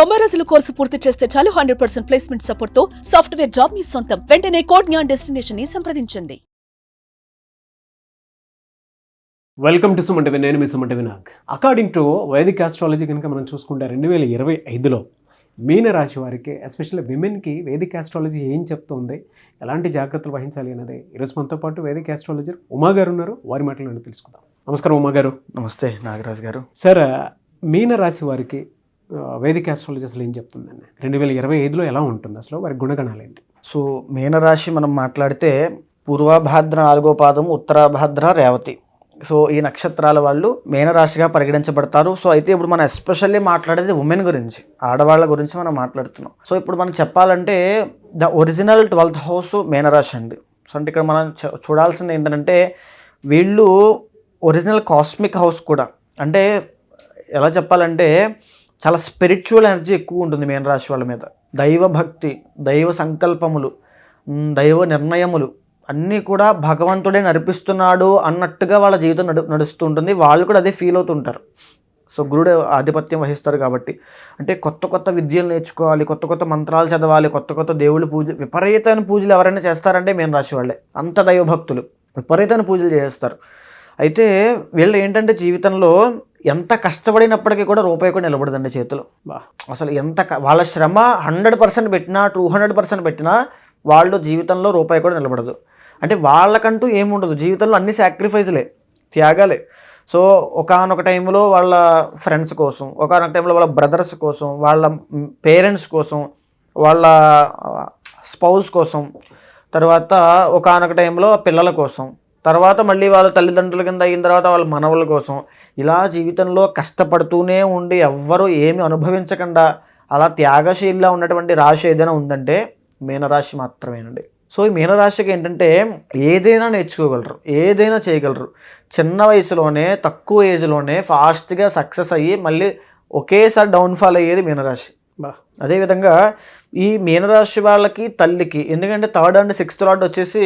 90 రోజుల కోర్సు పూర్తి చేస్తే చాలు 100% ప్లేస్మెంట్ సపోర్ట్ తో సాఫ్ట్వేర్ జాబ్ మీ సొంతం. వెంటనే కోడ్ జ్ఞాన్ డెస్టినేషన్ ని సంప్రదించండి. Welcome to Suman TV. నేను మీ Suman TV Nag. According to Vedic astrology కనుక మనం చూసుకుంటే 2025లో మీనరాశి వారికి ఎస్పెషల్లీ విమెన్కి వేదిక్ ఆస్ట్రాలజీ ఏం చెప్తుంది, ఎలాంటి జాగ్రత్తలు వహించాలి అనేది ఈరోజు మనతో పాటు వేదిక్ ఆస్ట్రాలజర్ ఉమా గారు ఉన్నారు. వారి మాటలను తెలుసుకుందాం. నమస్కారం ఉమా గారు. నమస్తే నాగరాజ్ గారు. సార్, మీనరాశి వారికి వేదిక్ ఆస్ట్రాలజీ అసలు ఏం చెప్తుందండి? 2025లో ఎలా ఉంటుంది, అసలు వారి గుణగణాలు ఏంటి? సో మీనరాశి మనం మాట్లాడితే పూర్వభాద్ర 4వ పాదము, ఉత్తరాభాద్ర రేవతి. సో ఈ నక్షత్రాల వాళ్ళు మీనరాశిగా పరిగణించబడతారు. సో అయితే ఇప్పుడు మనం ఎస్పెషల్లీ మాట్లాడేది ఉమెన్ గురించి, ఆడవాళ్ళ గురించి మనం మాట్లాడుతున్నాం. సో ఇప్పుడు మనం చెప్పాలంటే ద ఒరిజినల్ 12th హౌస్ మీనరాశి అండి. సో అంటే ఇక్కడ మనం చూడాల్సింది ఏంటంటే వీళ్ళు ఒరిజినల్ కాస్మిక్ హౌస్ కూడా. అంటే ఎలా చెప్పాలంటే చాలా స్పిరిచువల్ ఎనర్జీ ఎక్కువ ఉంటుంది మీనరాశి వాళ్ళ మీద. దైవభక్తి, దైవ సంకల్పములు, దైవ నిర్ణయములు అన్నీ కూడా భగవంతుడే నడిపిస్తున్నాడు అన్నట్టుగా వాళ్ళ జీవితం నడుస్తూ ఉంటుంది. వాళ్ళు కూడా అదే ఫీల్ అవుతుంటారు. సో గురుడు ఆధిపత్యం వహిస్తారు కాబట్టి అంటే కొత్త కొత్త విద్యలు నేర్చుకోవాలి, కొత్త కొత్త మంత్రాలు చదవాలి, కొత్త కొత్త దేవుళ్ళు పూజ, విపరీతమైన పూజలు ఎవరైనా చేస్తారంటే మీనరాశి వాళ్ళే. అంత దైవభక్తులు విపరీతమైన పూజలు చేస్తారు. అయితే వీళ్ళు ఏంటంటే జీవితంలో ఎంత కష్టపడినప్పటికీ కూడా రూపాయి కూడా నిలబడదండి చేతిలో. అసలు ఎంత వాళ్ళ శ్రమ 100% పెట్టినా 200% పెట్టినా వాళ్ళు జీవితంలో రూపాయి కూడా నిలబడదు. అంటే వాళ్ళకంటూ ఏముండదు జీవితంలో, అన్ని సాక్రిఫైస్లే, త్యాగాలే. సో ఒకానొక టైంలో వాళ్ళ ఫ్రెండ్స్ కోసం, ఒకానొక టైంలో వాళ్ళ బ్రదర్స్ కోసం, వాళ్ళ పేరెంట్స్ కోసం, వాళ్ళ స్పౌస్ కోసం, తర్వాత ఒకానొక టైంలో పిల్లల కోసం, తర్వాత మళ్ళీ వాళ్ళ తల్లిదండ్రుల కింద అయిన తర్వాత వాళ్ళ మనవల కోసం, ఇలా జీవితంలో కష్టపడుతూనే ఉండి ఎవ్వరూ ఏమి అనుభవించకుండా అలా త్యాగశీలిలా ఉన్నటువంటి రాశి ఏదైనా ఉందంటే మీనరాశి మాత్రమేనండి. సో ఈ మీనరాశికి ఏంటంటే ఏదైనా నేర్చుకోగలరు, ఏదైనా చేయగలరు. చిన్న వయసులోనే, తక్కువ ఏజ్లోనే ఫాస్ట్గా సక్సెస్ అయ్యి మళ్ళీ ఒకేసారి డౌన్ఫాల్ అయ్యేది మీనరాశి. అదేవిధంగా ఈ మీనరాశి వాళ్ళకి తల్లికి, ఎందుకంటే 3rd and 6th లార్డ్ వచ్చేసి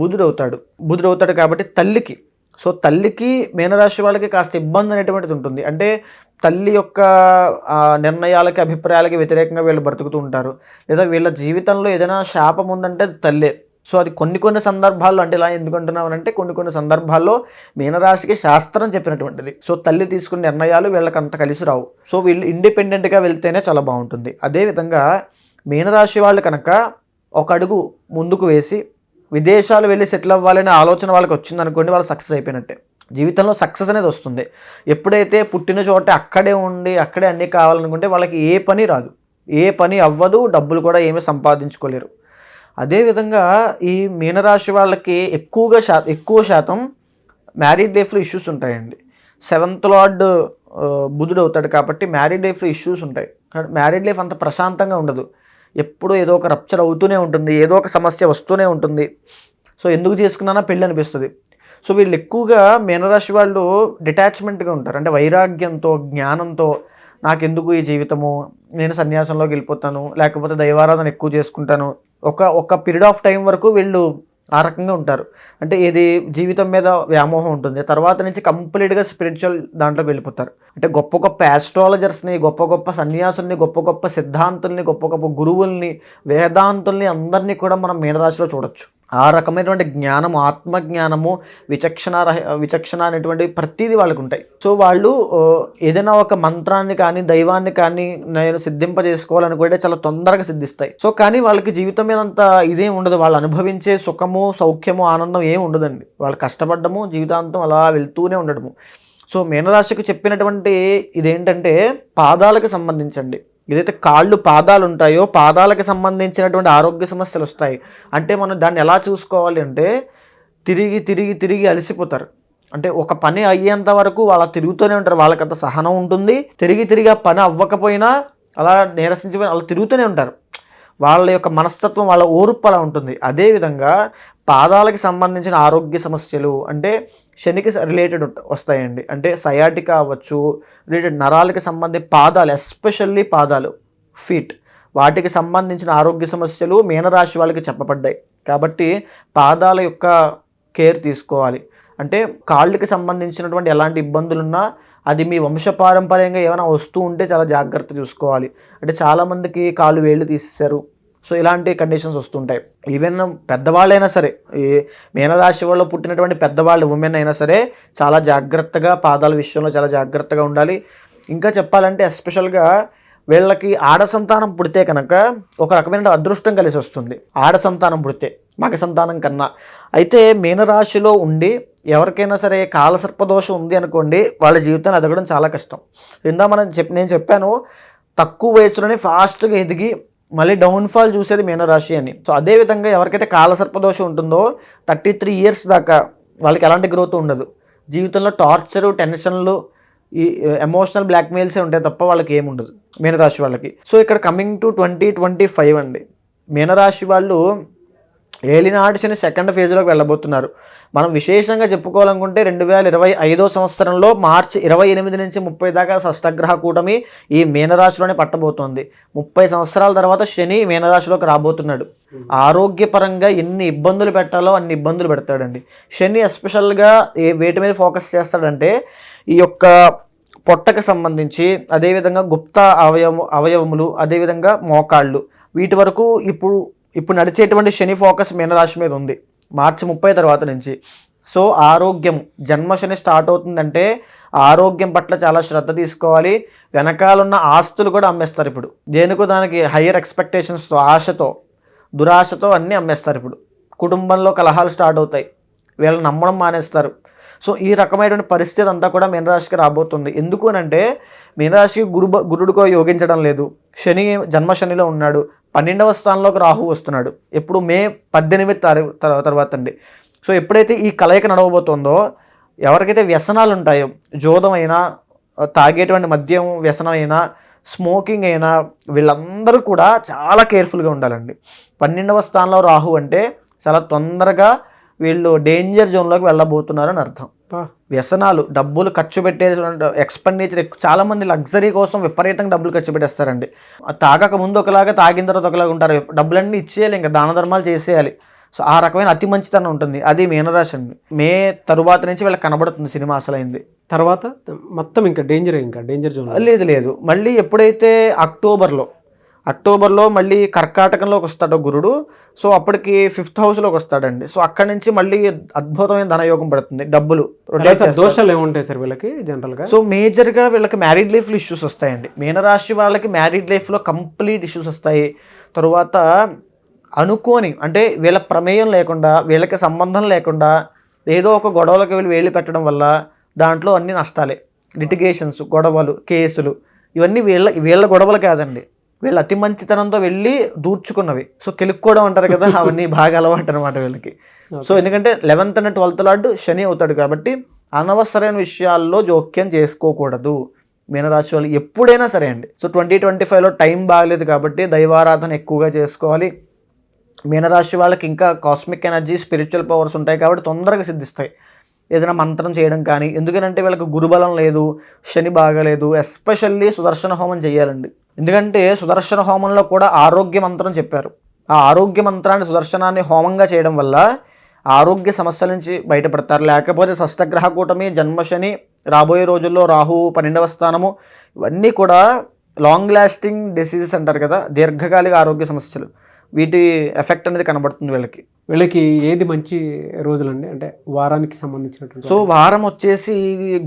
బుధుడు అవుతాడు కాబట్టి తల్లికి, సో తల్లికి మీనరాశి వాళ్ళకి కాస్త ఇబ్బంది అనేటువంటిది ఉంటుంది. అంటే తల్లి యొక్క నిర్ణయాలకి, అభిప్రాయాలకి వ్యతిరేకంగా వీళ్ళు బ్రతుకుతూ ఉంటారు. లేదా వీళ్ళ జీవితంలో ఏదైనా శాపం ఉందంటే అది తల్లే. సో అది కొన్ని సందర్భాల్లో, అంటే ఇలా ఎందుకంటున్నామనంటే కొన్ని సందర్భాల్లో మీనరాశికి శాస్త్రం చెప్పినటువంటిది. సో తల్లి తీసుకున్న నిర్ణయాలు వీళ్ళకి అంత కలిసి రావు. సో వీళ్ళు ఇండిపెండెంట్గా వెళ్తేనే చాలా బాగుంటుంది. అదేవిధంగా మీనరాశి వాళ్ళు కనుక ఒక అడుగు ముందుకు వేసి విదేశాలు వెళ్ళి సెటిల్ అవ్వాలనే ఆలోచన వాళ్ళకి వచ్చిందనుకోండి, వాళ్ళు సక్సెస్ అయిపోయినట్టే. జీవితంలో సక్సెస్ అనేది వస్తుంది. ఎప్పుడైతే పుట్టిన చోట అక్కడే ఉండి అక్కడే అన్నీ కావాలనుకుంటే వాళ్ళకి ఏ పని రాదు, ఏ పని అవ్వదు, డబ్బులు కూడా ఏమీ సంపాదించుకోలేరు. అదేవిధంగా ఈ మీనరాశి వాళ్ళకి ఎక్కువ శాతం మ్యారీడ్ లైఫ్లో ఇష్యూస్ ఉంటాయండి. 7th లార్డ్ బుధుడు అవుతాడు కాబట్టి మ్యారీడ్ లైఫ్లో ఇష్యూస్ ఉంటాయి. మ్యారీడ్ లైఫ్ అంత ప్రశాంతంగా ఉండదు. ఎప్పుడూ ఏదో ఒక రప్చర్ అవుతూనే ఉంటుంది, ఏదో ఒక సమస్య వస్తూనే ఉంటుంది. సో ఎందుకు చేసుకున్నానా పెళ్ళి అనిపిస్తుంది. సో వీళ్ళు ఎక్కువగా మీనరాశి వాళ్ళు డిటాచ్మెంట్గా ఉంటారు. అంటే వైరాగ్యంతో, జ్ఞానంతో, నాకెందుకు ఈ జీవితము, నేను సన్యాసంలోకి వెళ్ళిపోతాను, లేకపోతే దైవారాధన ఎక్కువ చేసుకుంటాను, ఒక పీరియడ్ ఆఫ్ టైం వరకు వీళ్ళు ఆ రకంగా ఉంటారు. అంటే ఇది జీవితం మీద వ్యామోహం ఉంటుంది. తర్వాత నుంచి కంప్లీట్గా స్పిరిచువల్ దాంట్లోకి వెళ్ళిపోతారు. అంటే గొప్ప యాస్ట్రాలజర్స్ని, గొప్ప సన్యాసుల్ని, గొప్ప సిద్ధాంతుల్ని, గొప్ప గురువుల్ని, వేదాంతుల్ని అందరినీ కూడా మనం మీనరాశిలో చూడొచ్చు. ఆ రకమైనటువంటి జ్ఞానము, ఆత్మజ్ఞానము, విచక్షణ అనేటువంటి ప్రతిదీ వాళ్ళకు ఉంటాయి. సో వాళ్ళు ఏదైనా ఒక మంత్రాన్ని కానీ, దైవాన్ని కానీ నేను సిద్ధింపజేసుకోవాలనుకుంటే చాలా తొందరగా సిద్ధిస్తాయి. సో కానీ వాళ్ళకి జీవితం మీద అంత ఇదేం ఉండదు. వాళ్ళు అనుభవించే సుఖము, సౌఖ్యము, ఆనందం ఏం ఉండదండి. వాళ్ళు కష్టపడ్డము, జీవితాంతం అలా వెళ్తూనే ఉండడము. సో మీనరాశికి చెప్పినటువంటి ఇదేంటంటే పాదాలకు సంబంధించండి. ఏదైతే కాళ్ళు, పాదాలు ఉంటాయో పాదాలకు సంబంధించినటువంటి ఆరోగ్య సమస్యలు వస్తాయి. అంటే మనం దాన్ని ఎలా చూసుకోవాలి అంటే తిరిగి అలసిపోతారు. అంటే ఒక పని అయ్యేంత వరకు వాళ్ళ తిరుగుతూనే ఉంటారు. వాళ్ళకంత సహనం ఉంటుంది. తిరిగి ఆ పని అవ్వకపోయినా అలా నీరసించిపోయి అలా తిరుగుతూనే ఉంటారు. వాళ్ళ యొక్క మనస్తత్వం, వాళ్ళ ఓర్పు అలా ఉంటుంది. అదేవిధంగా పాదాలకు సంబంధించిన ఆరోగ్య సమస్యలు అంటే శనికి రిలేటెడ్ వస్తాయండి. అంటే సయాటికా అవ్వచ్చు, రిలేటెడ్ నరాలకి సంబంధించి పాదాలు, ఎస్పెషల్లీ పాదాలు, ఫీట్, వాటికి సంబంధించిన ఆరోగ్య సమస్యలు మీనరాశి వాళ్ళకి చెప్పబడ్డాయి. కాబట్టి పాదాల యొక్క కేర్ తీసుకోవాలి. అంటే కాళ్ళకి సంబంధించినటువంటి ఎలాంటి ఇబ్బందులున్నా అది మీ వంశపారంపర్యంగా ఏమైనా వస్తూ ఉంటే చాలా జాగ్రత్త చూసుకోవాలి. అంటే చాలామందికి కాలు వేళ్ళు తీసేశారు, సో ఇలాంటి కండిషన్స్ వస్తుంటాయి. ఈవెన్ పెద్దవాళ్ళైనా సరే, ఈ మీనరాశి వాళ్ళు పుట్టినటువంటి పెద్దవాళ్ళు ఉమెన్ అయినా సరే చాలా జాగ్రత్తగా, పాదాల విషయంలో చాలా జాగ్రత్తగా ఉండాలి. ఇంకా చెప్పాలంటే ఎస్పెషల్గా వీళ్ళకి ఆడ సంతానం పుడితే కనుక ఒక రకమైన అదృష్టం కలిసి వస్తుంది, ఆడ సంతానం పుడితే మగ సంతానం కన్నా. అయితే మీనరాశిలో ఉండి ఎవరికైనా సరే కాలసర్పదోషం ఉంది అనుకోండి, వాళ్ళ జీవితాన్ని ఎదగడం చాలా కష్టం. నేను చెప్పాను తక్కువ వయసులోనే ఫాస్ట్గా ఎదిగి మళ్ళీ డౌన్ఫాల్ చూసేది మీనరాశి అని. సో అదేవిధంగా ఎవరికైతే కాలసర్పదోషం ఉంటుందో 33 years దాకా వాళ్ళకి ఎలాంటి గ్రోత్ ఉండదు. జీవితంలో టార్చరు, టెన్షన్లు, ఈ ఎమోషనల్ బ్లాక్మెయిల్సే ఉంటాయి తప్ప వాళ్ళకి ఏముండదు మీనరాశి వాళ్ళకి. సో ఇక్కడ కమింగ్ టు 2025 అండి, మీనరాశి వాళ్ళు ఏలినాటి శని సెకండ్ ఫేజ్లోకి వెళ్ళబోతున్నారు. మనం విశేషంగా చెప్పుకోవాలనుకుంటే 2025 సంవత్సరంలో మార్చి 28 నుంచి 30 దాకా షష్టగ్రహ కూటమి ఈ మీనరాశిలోనే పట్టబోతోంది. 30 సంవత్సరాల తర్వాత శని మీనరాశిలోకి రాబోతున్నాడు. ఆరోగ్యపరంగా ఎన్ని ఇబ్బందులు పెట్టాలో అన్ని ఇబ్బందులు పెడతాడండి. శని ఎస్పెషల్గా వేటి మీద ఫోకస్ చేస్తాడంటే ఈ యొక్క పొట్టకు సంబంధించి, అదేవిధంగా గుప్త అవయవములు, అదేవిధంగా మోకాళ్ళు, వీటి వరకు ఇప్పుడు నడిచేటువంటి శని ఫోకస్ మీనరాశి మీద ఉంది మార్చి 30 తర్వాత నుంచి. సో ఆరోగ్యం, జన్మశని స్టార్ట్ అవుతుందంటే ఆరోగ్యం పట్ల చాలా శ్రద్ధ తీసుకోవాలి. వెనకాలన్న ఆస్తులు కూడా అమ్మేస్తారు ఇప్పుడు, దేనికో దానికి హయ్యర్ ఎక్స్పెక్టేషన్స్తో, ఆశతో, దురాశతో అన్నీ అమ్మేస్తారు. ఇప్పుడు కుటుంబంలో కలహాలు స్టార్ట్ అవుతాయి, వీళ్ళని నమ్మడం మానేస్తారు. సో ఈ రకమైనటువంటి పరిస్థితి అంతా కూడా మీనరాశికి రాబోతుంది. ఎందుకు అంటే మీనరాశికి గురుడుకో యోగించడం లేదు, శని జన్మశనిలో ఉన్నాడు, 12వ స్థానంలోకి రాహు వస్తున్నాడు. ఎప్పుడు మే 18 తర్వాత అండి. సో ఎప్పుడైతే ఈ కలయిక నడవబోతుందో, ఎవరికైతే వ్యసనాలు ఉంటాయో, జోదం అయినా, తాగేటువంటి మద్యం వ్యసనం అయినా, స్మోకింగ్ అయినా, వీళ్ళందరూ కూడా చాలా కేర్ఫుల్గా ఉండాలండి. 12వ స్థానంలో రాహు అంటే చాలా తొందరగా వీళ్ళు డేంజర్ జోన్లోకి వెళ్ళబోతున్నారని అర్థం. వ్యసనాలు, డబ్బులు ఖర్చు పెట్టే ఎక్స్పెండిచర్ ఎక్కువ. చాలామంది లగ్జరీ కోసం విపరీతంగా డబ్బులు ఖర్చు పెట్టేస్తారండి. తాగక ముందు ఒకలాగా, తాగిన తర్వాత ఒకలాగా ఉంటారు. డబ్బులన్నీ ఇచ్చేయాలి, ఇంకా దాన ధర్మాలు చేసేయాలి. సో ఆ రకమైన అతి మంచితనం ఉంటుంది, అది మీనరాశి అండి. మే తరువాత నుంచి వీళ్ళకి కనబడుతుంది సినిమా అసలైంది. తర్వాత మొత్తం ఇంకా డేంజర్ జోన్ లేదు. మళ్ళీ ఎప్పుడైతే అక్టోబర్లో మళ్ళీ కర్కాటకంలోకి వస్తాడో గురుడు, సో అప్పటికి 5th హౌస్లోకి వస్తాడండి. సో అక్కడి నుంచి మళ్ళీ అద్భుతమైన ధనయోగం పడుతుంది. డబ్బులు దోషాలు ఏముంటాయి సార్ వీళ్ళకి జనరల్గా? సో మేజర్గా వీళ్ళకి మ్యారీడ్ లైఫ్లో ఇష్యూస్ వస్తాయండి. మీనరాశి వాళ్ళకి మ్యారీడ్ లైఫ్లో కంప్లీట్ ఇష్యూస్ వస్తాయి. తరువాత అనుకోని, అంటే వీళ్ళ ప్రమేయం లేకుండా, వీళ్ళకి సంబంధం లేకుండా ఏదో ఒక గొడవలకు వేలు పెట్టడం వల్ల దాంట్లో అన్ని నష్టాలే. లిటిగేషన్స్, గొడవలు, కేసులు, ఇవన్నీ వీళ్ళ గొడవలు కాదండి, వీళ్ళు అతి మంచితనంతో వెళ్ళి దూర్చుకున్నవి. సో కెలుక్కోవడం అంటారు కదా, అవన్నీ బాగా అలవాటు అనమాట వీళ్ళకి. సో ఎందుకంటే 11th and 12th లార్డ్ శని అవుతాడు కాబట్టి అనవసరమైన విషయాల్లో జోక్యం చేసుకోకూడదు మీనరాశి వాళ్ళు ఎప్పుడైనా సరే అండి. సో 2025లో టైం బాగలేదు కాబట్టి దైవారాధన ఎక్కువగా చేసుకోవాలి. మీనరాశి వాళ్ళకి ఇంకా కాస్మిక్ ఎనర్జీ, స్పిరిచువల్ పవర్స్ ఉంటాయి కాబట్టి తొందరగా సిద్ధిస్తాయి. ఏదైనా మంత్రం చేయడం కానీ, ఎందుకంటే వీళ్ళకి గురుబలం లేదు, శని బాగలేదు. ఎస్పెషల్లీ సుదర్శన హోమం చేయాలండి. ఎందుకంటే సుదర్శన హోమంలో కూడా ఆరోగ్య మంత్రం చెప్పారు. ఆ ఆరోగ్య మంత్రాన్ని, సుదర్శనాన్ని హోమంగా చేయడం వల్ల ఆరోగ్య సమస్యల నుంచి బయటపడతారు. లేకపోతే షష్టగ్రహ కూటమి, జన్మశని, రాబోయే రోజుల్లో రాహు 12వ స్థానము, ఇవన్నీ కూడా లాంగ్ లాస్టింగ్ డిసీజెస్ అంటారు కదా, దీర్ఘకాలిక ఆరోగ్య సమస్యలు. వీటి ఎఫెక్ట్ అనేది కనబడుతుంది వీళ్ళకి. ఏది మంచి రోజులండి అంటే వారానికి సంబంధించినటువంటి? సో వారం వచ్చేసి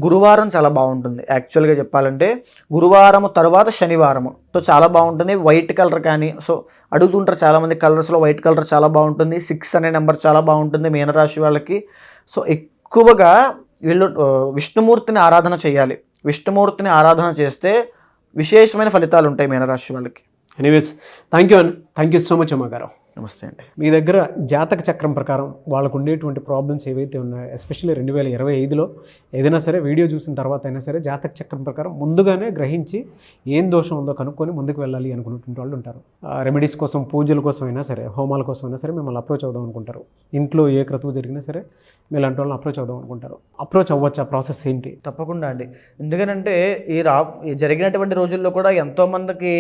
గురువారం చాలా బాగుంటుంది. యాక్చువల్గా చెప్పాలంటే గురువారం తర్వాత శనివారము, సో చాలా బాగుంటుంది. వైట్ కలర్ కానీ, సో అడుగుతుంటారు చాలామంది, కలర్స్లో వైట్ కలర్ చాలా బాగుంటుంది. 6 అనే నెంబర్ చాలా బాగుంటుంది మీనరాశి వాళ్ళకి. సో ఎక్కువగా వీళ్ళు విష్ణుమూర్తిని ఆరాధన చేయాలి. విష్ణుమూర్తిని ఆరాధన చేస్తే విశేషమైన ఫలితాలు ఉంటాయి మీనరాశి వాళ్ళకి. Anyways, thank you so much అమ్మ గారు. నమస్తే అండి. మీ దగ్గర జాతక చక్రం ప్రకారం వాళ్ళకు ఉండేటువంటి ప్రాబ్లమ్స్ ఏవైతే ఉన్నాయో, ఎస్పెషల్లీ 2025లో ఏదైనా సరే వీడియో చూసిన తర్వాత అయినా సరే జాతక చక్రం ప్రకారం ముందుగానే గ్రహించి ఏం దోషం ఉందో కనుక్కొని ముందుకు వెళ్ళాలి అనుకున్నటువంటి వాళ్ళు ఉంటారు. రెమెడీస్ కోసం, పూజల కోసం అయినా సరే, హోమాల కోసం అయినా సరే మిమ్మల్ని అప్రోచ్ అవుదాం అనుకుంటారు. ఇంట్లో ఏ క్రతువు జరిగినా సరే మీలాంటి వాళ్ళని అప్రోచ్ అవుదాం అనుకుంటారు. అప్రోచ్ అవ్వచ్చు, ఆ ప్రాసెస్ ఏంటి? తప్పకుండా అండి. ఎందుకంటే ఈ జరిగినటువంటి రోజుల్లో కూడా ఎంతోమందికి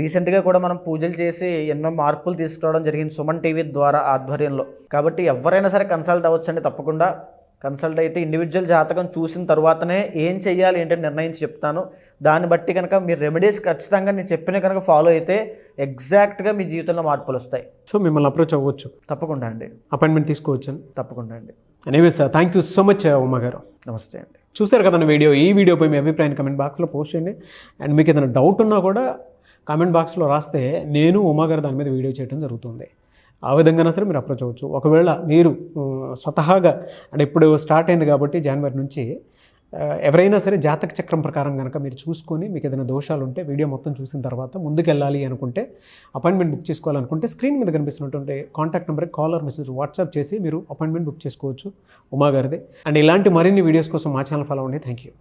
రీసెంట్గా కూడా మనం పూజలు చేసి ఎన్నో మార్పులు తీసుకురావడం జరిగింది సుమన్ టీవీ ద్వారా ఆధ్వర్యంలో. కాబట్టి ఎవరైనా సరే కన్సల్ట్ అవ్వచ్చు అండి తప్పకుండా. కన్సల్ట్ అయితే ఇండివిజువల్ జాతకం చూసిన తర్వాతనే ఏం చెయ్యాలి ఏంటని నిర్ణయించి చెప్తాను. దాన్ని బట్టి కనుక మీరు రెమెడీస్ ఖచ్చితంగా నేను చెప్పిన కనుక ఫాలో అయితే ఎగ్జాక్ట్గా మీ జీవితంలో మార్పులు వస్తాయి. సో మిమ్మల్ని అప్రోచ్ అవ్వచ్చు, తప్పకుండా అండి, అపాయింట్మెంట్ తీసుకోవచ్చు. తప్పకుండా అండి. Anyways thank you so much Uma గారు. నమస్తే అండి. చూశారు కదండి వీడియో. ఈ వీడియోపై మీ అభిప్రాయాన్ని కమెంట్ బాక్స్లో పోస్ట్ చేయండి. అండ్ మీకు ఏదైనా డౌట్ ఉన్నా కూడా కామెంట్ బాక్స్లో రాస్తే నేను ఉమా గారు దాని మీద వీడియో చేయడం జరుగుతుంది. ఆ విధంగానే సరే మీరు అప్రోచ్ అవ్వచ్చు. ఒకవేళ మీరు స్వతహాగా అంటే ఇప్పుడు స్టార్ట్ అయింది కాబట్టి జనవరి నుంచి ఎవరైనా సరే జాతక చక్రం ప్రకారం కనుక మీరు చూసుకొని మీకు ఏదైనా దోషాలు ఉంటే వీడియో మొత్తం చూసిన తర్వాత ముందుకెళ్ళాలి అనుకుంటే, అపాయింట్మెంట్ బుక్ చేసుకోవాలనుకుంటే స్క్రీన్ మీద కనిపిస్తున్నటువంటి కాంటాక్ట్ నెంబర్కి కాల్ ఆర్ మెసేజ్ వాట్సాప్ చేసి మీరు అపాయింట్మెంట్ బుక్ చేసుకోవచ్చు ఉమా గారిది. అండ్ ఇలాంటి మరిన్ని వీడియోస్ కోసం మా ఛానల్ ఫాలో అవ్వండి. Thank you.